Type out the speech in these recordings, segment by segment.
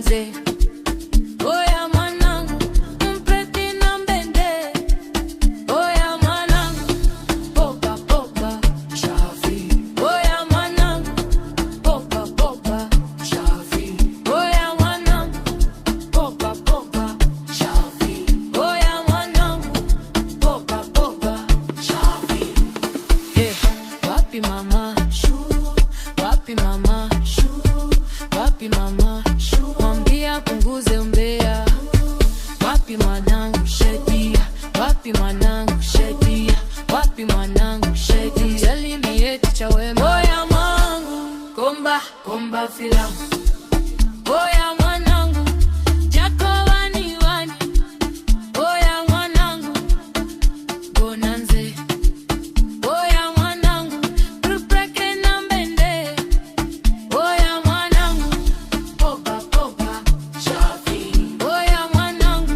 nze. Oya mwanangu, mpeti na mbende. Oya mwanangu, popa popa shafi. Oya mwanangu, popa popa shafi. Oya mwanangu, popa popa shafi. Oya mwanangu, popa popa shafi. Hey, wapi mama? Wapi mama? Wapi mama? Mwambia punguze umbea. Wapi mwanangu Shedia? Wapi mwanangu Shedia? Wapi mwanangu Shedia? Jali mieti cha wema. Oya mwanangu, komba komba filamu. Oya mwanangu, jako wani wani. Oya mwanangu, bonanze. Oya mwanangu, rupreke na mbende. Oya mwanangu, popa popa shafi. Oya mwanangu,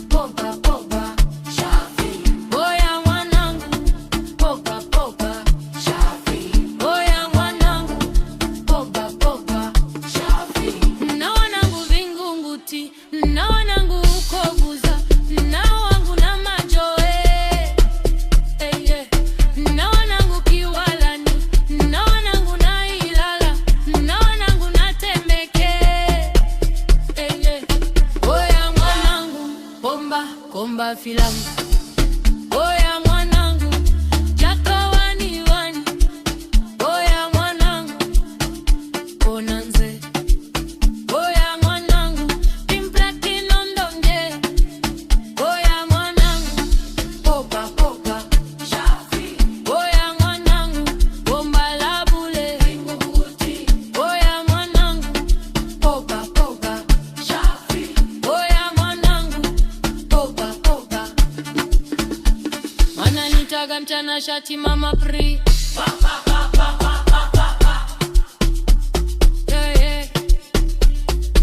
popa popa shafi. Oya mwanangu, popa popa shafi. Oya mwanangu, popa popa shafi. Na wanangu Vingunguti, na wanangu Ukoguza, na wangu na Majoe. Na wanangu Kiwalani, na wanangu na Ilala, na wanangu na Temeke. Oya mwanangu, komba komba filamu. Oya mwanangu, jako wani wani. Oya mwanangu, bonanze. Oya mwanangu, timplaki nondonge. Oya mwanangu, popa popa shafi. Oya mwanangu, bomba la bule. Oya mwanangu, popa popa shafi. Oya mwanangu, popa popa. Wananitaga mchana shati mama pri.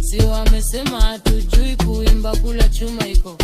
Si wamesema hatujui kuimba, kula chuma iko.